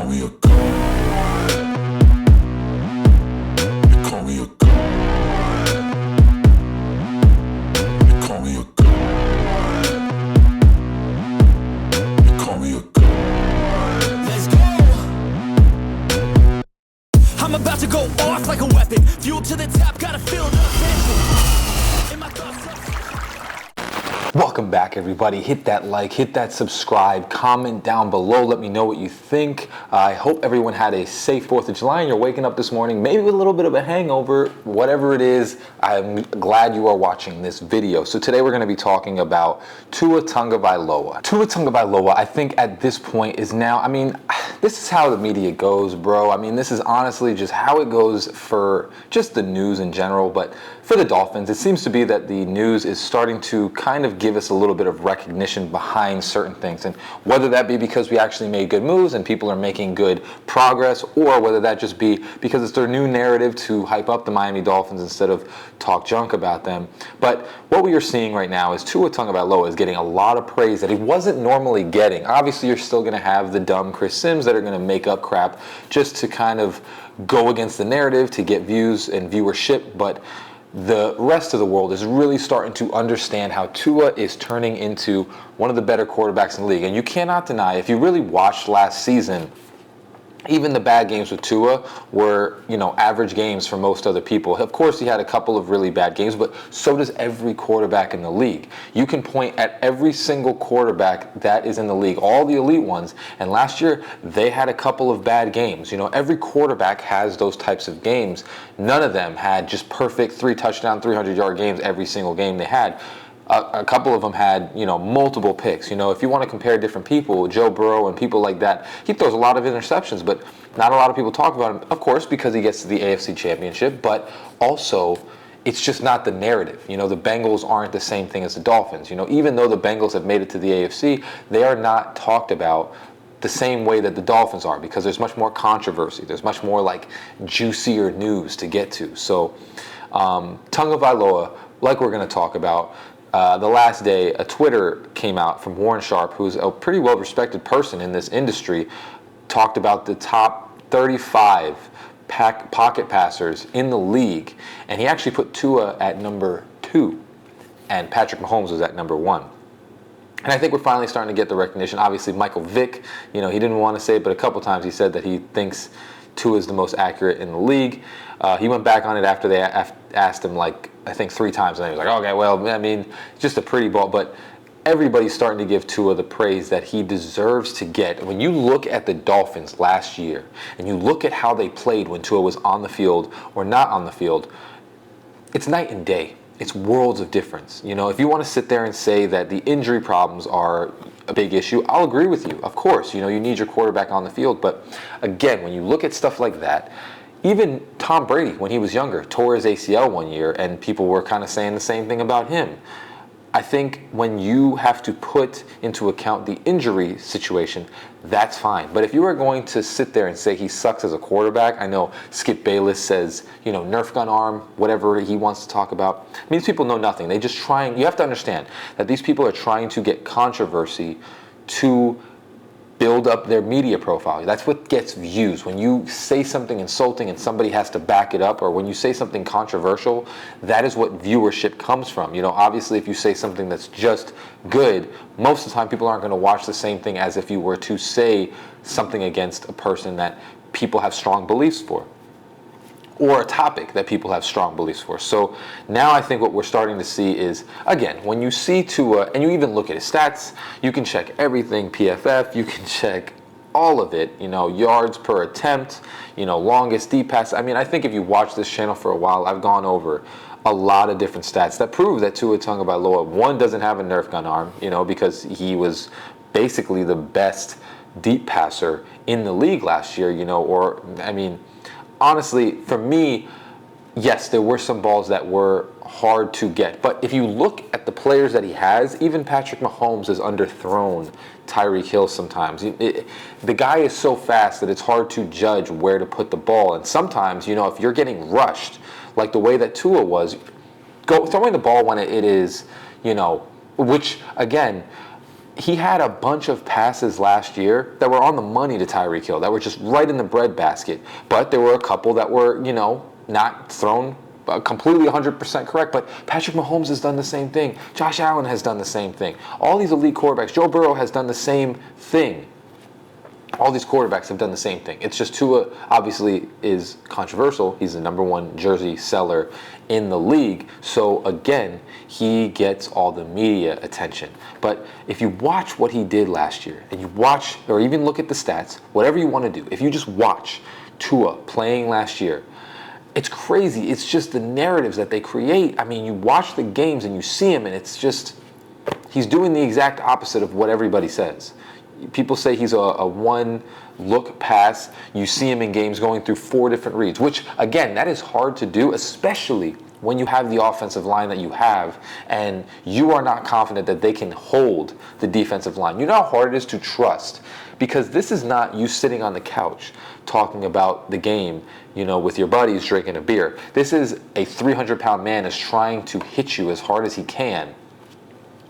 me a god. They call me a god. They call me a god. They call me a god. Let's go. I'm about to go off like a weapon. Fuel to the top, gotta fill the engine. In my thoughts. Welcome back, everybody. Hit that like, hit that subscribe, comment down below. Let me know what you think. I hope everyone had a safe 4th of July and you're waking up this morning, maybe with a little bit of a hangover. Whatever it is, I'm glad you are watching this video. So today we're going to be talking about Tua Tagovailoa. Tua Tagovailoa, I think at this point is now, I mean, this is how the media goes, bro. I mean, this is honestly just how it goes for just the news in general, but for the Dolphins, it seems to be that the news is starting to kind of give us a little bit of recognition behind certain things. And whether that be because we actually made good moves and people are making good progress, or whether that just be because it's their new narrative to hype up the Miami Dolphins instead of talk junk about them. But what we are seeing right now is Tua Tagovailoa is getting a lot of praise that he wasn't normally getting. Obviously, you're still going to have the dumb Chris Sims that are going to make up crap just to kind of go against the narrative to get views and viewership, but the rest of the world is really starting to understand how Tua is turning into one of the better quarterbacks in the league. And you cannot deny, if you really watched last season, even the bad games with Tua were, average games for most other people. Of course, he had a couple of really bad games, but so does every quarterback in the league. You can point at every single quarterback that is in the league, all the elite ones, and last year they had a couple of bad games. Every quarterback has those types of games. None of them had just perfect 3-touchdown, 300-yard games every single game they had. A couple of them had, multiple picks. If you want to compare different people, Joe Burrow and people like that, he throws a lot of interceptions, but not a lot of people talk about him, of course, because he gets to the AFC Championship, but also it's just not the narrative. The Bengals aren't the same thing as the Dolphins. Even though the Bengals have made it to the AFC, they are not talked about the same way that the Dolphins are, because there's much more controversy. There's much more like juicier news to get to. So Tagovailoa, like we're going to talk about, the last day, a Twitter came out from Warren Sharp, who's a pretty well-respected person in this industry, talked about the top 35 pocket passers in the league, and he actually put Tua at number 2, and Patrick Mahomes was at number 1. And I think we're finally starting to get the recognition. Obviously, Michael Vick, he didn't want to say it, but a couple times he said that he thinks Tua is the most accurate in the league. He went back on it after they asked him, I think 3 times, and he was like, okay, well, I mean, just a pretty ball. But everybody's starting to give Tua the praise that he deserves to get. When you look at the Dolphins last year, and you look at how they played when Tua was on the field or not on the field, it's night and day. It's worlds of difference. If you want to sit there and say that the injury problems are a big issue, I'll agree with you. Of course, you need your quarterback on the field. But again, when you look at stuff like that, even Tom Brady, when he was younger, tore his ACL one year, and people were kind of saying the same thing about him. I think when you have to put into account the injury situation, that's fine. But if you are going to sit there and say he sucks as a quarterback, I know Skip Bayless says, Nerf gun arm, whatever he wants to talk about. I mean, these people know nothing. They just trying. You have to understand that these people are trying to get controversy to build up their media profile. That's what gets views. When you say something insulting and somebody has to back it up, or when you say something controversial, that is what viewership comes from. Obviously, if you say something that's just good, most of the time people aren't going to watch the same thing as if you were to say something against a person that people have strong beliefs for, or a topic that people have strong beliefs for. So now I think what we're starting to see is, again, when you see Tua, and you even look at his stats, you can check everything, PFF, you can check all of it, yards per attempt, longest deep pass. I mean, I think if you watch this channel for a while, I've gone over a lot of different stats that prove that Tua Tagovailoa, one, doesn't have a Nerf gun arm, because he was basically the best deep passer in the league last year, honestly, for me, yes, there were some balls that were hard to get. But if you look at the players that he has, even Patrick Mahomes has underthrown Tyreek Hill sometimes. The guy is so fast that it's hard to judge where to put the ball. And sometimes, if you're getting rushed, like the way that Tua was, throwing the ball when it is, which, again, he had a bunch of passes last year that were on the money to Tyreek Hill, that were just right in the breadbasket. But there were a couple that were, not thrown completely 100% correct. But Patrick Mahomes has done the same thing. Josh Allen has done the same thing. All these elite quarterbacks, Joe Burrow has done the same thing. All these quarterbacks have done the same thing. It's just Tua obviously is controversial. He's the #1 jersey seller in the league. So again, he gets all the media attention. But if you watch what he did last year, and you watch, or even look at the stats, whatever you want to do, if you just watch Tua playing last year, it's crazy. It's just the narratives that they create. I mean, you watch the games and you see him, and it's just, he's doing the exact opposite of what everybody says. People say he's a one-look pass. You see him in games going through 4 different reads, which, again, that is hard to do, especially when you have the offensive line that you have and you are not confident that they can hold the defensive line. You know how hard it is to trust, because this is not you sitting on the couch talking about the game, with your buddies drinking a beer. This is a 300-pound man is trying to hit you as hard as he can.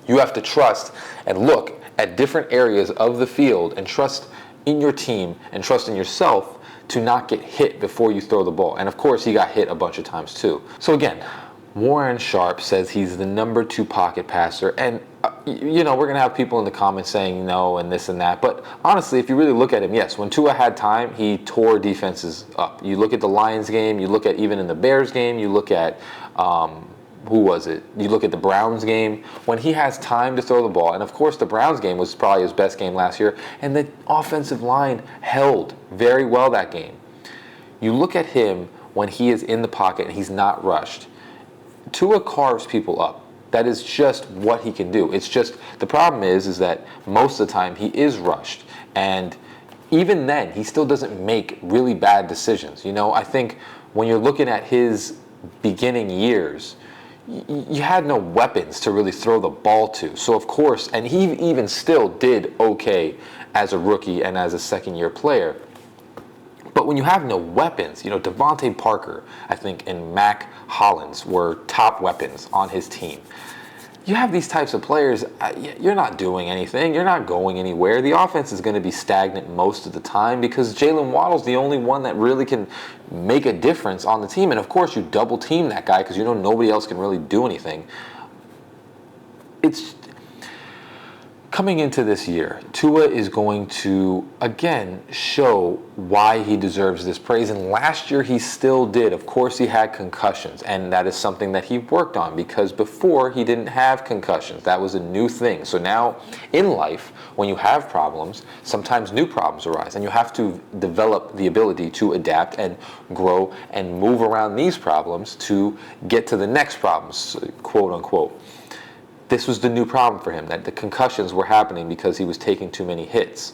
You have to trust and look at different areas of the field and trust in your team and trust in yourself to not get hit before you throw the ball. And of course, he got hit a bunch of times too. So again, Warren Sharp says he's the #2 pocket passer. And, we're going to have people in the comments saying no and this and that. But honestly, if you really look at him, yes, when Tua had time, he tore defenses up. You look at the Lions game, you look at even in the Bears game, you look at, who was it? You look at the Browns game, when he has time to throw the ball, and of course the Browns game was probably his best game last year, and the offensive line held very well that game. You look at him when he is in the pocket and he's not rushed. Tua carves people up. That is just what he can do. It's just, the problem is that most of the time he is rushed, and even then he still doesn't make really bad decisions. I think when you're looking at his beginning years, you had no weapons to really throw the ball to. So of course, and he even still did okay as a rookie and as a second-year player. But when you have no weapons, Devontae Parker, I think, and Mac Hollins were top weapons on his team. You have these types of players, you're not doing anything. You're not going anywhere. The offense is going to be stagnant most of the time because Jalen Waddle's the only one that really can make a difference on the team. And of course, you double team that guy because nobody else can really do anything. It's coming into this year, Tua is going to, again, show why he deserves this praise. And last year, he still did. Of course, he had concussions. And that is something that he worked on because before, he didn't have concussions. That was a new thing. So now, in life, when you have problems, sometimes new problems arise. And you have to develop the ability to adapt and grow and move around these problems to get to the next problems, quote unquote. This was the new problem for him, that the concussions were happening because he was taking too many hits.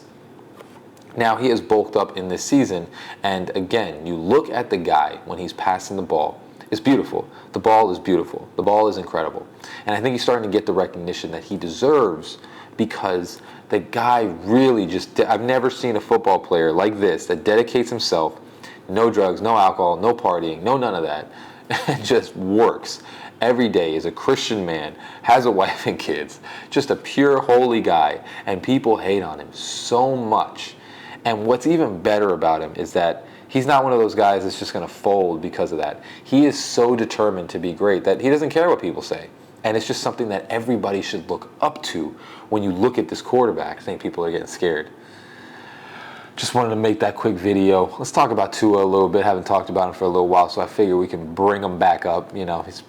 Now he has bulked up in this season, and again, you look at the guy when he's passing the ball. It's beautiful. The ball is beautiful. The ball is incredible. And I think he's starting to get the recognition that he deserves because the guy really just, I've never seen a football player like this that dedicates himself, no drugs, no alcohol, no partying, no none of that, and just works every day, is a Christian man, has a wife and kids, just a pure holy guy, and people hate on him so much. And what's even better about him is that he's not one of those guys that's just going to fold because of that. He is so determined to be great that he doesn't care what people say. And it's just something that everybody should look up to when you look at this quarterback. I think people are getting scared. Just wanted to make that quick video. Let's talk about Tua a little bit. Haven't talked about him for a little while, so I figure we can bring him back up. He's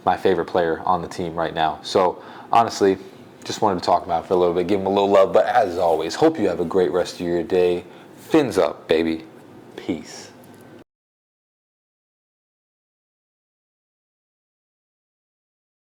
my favorite player on the team right now. So honestly, just wanted to talk about it for a little bit, give him a little love. But as always, hope you have a great rest of your day. Fins up, baby. Peace.